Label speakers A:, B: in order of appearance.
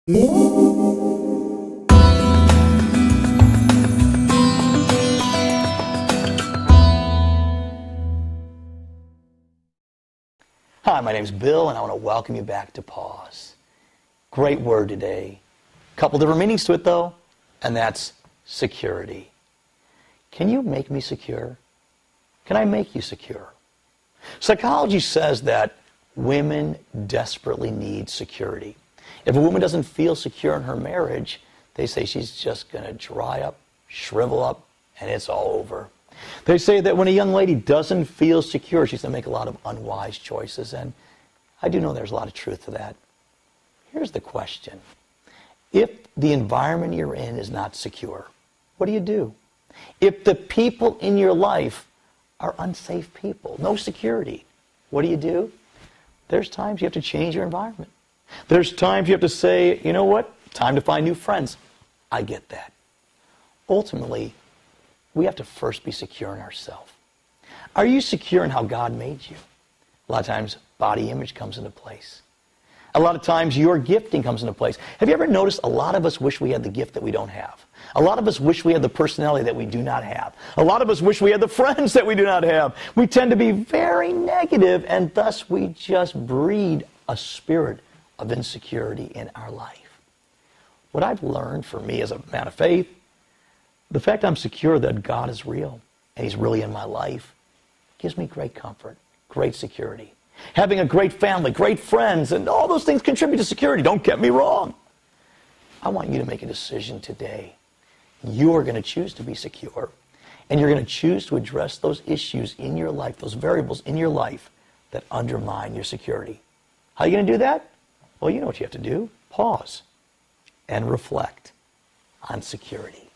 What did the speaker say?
A: Hi, my name's Bill, and I want to welcome you back to Pause. Great word today. A couple different meanings to it, though, and that's security. Can you make me secure? Can I make you secure? Psychology says that women desperately need security. If a woman doesn't feel secure in her marriage, they say she's just going to dry up, shrivel up, and it's all over. They say that when a young lady doesn't feel secure, she's going to make a lot of unwise choices, and I do know there's a lot of truth to that. Here's the question. If the environment you're in is not secure, what do you do? If the people in your life are unsafe people, no security, what do? There's times you have to change your environment. There's times you have to say, you know what, time to find new friends. I get that. Ultimately, we have to first be secure in ourselves. Are you secure in how God made you? A lot of times, body image comes into place. A lot of times, your gifting comes into place. Have you ever noticed a lot of us wish we had the gift that we don't have? A lot of us wish we had the personality that we do not have. A lot of us wish we had the friends that we do not have. We tend to be very negative, and thus we just breed a spirit of insecurity in our life. What I've learned for me as a man of faith, the fact I'm secure that God is real and He's really in my life gives me great comfort, great security. Having a great family, great friends, and all those things contribute to security. Don't get me wrong. I want you to make a decision today. You are going to choose to be secure, and you're going to choose to address those issues in your life, those variables in your life that undermine your security. How are you going to do that? Well, you know what you have to do. Pause and reflect on security.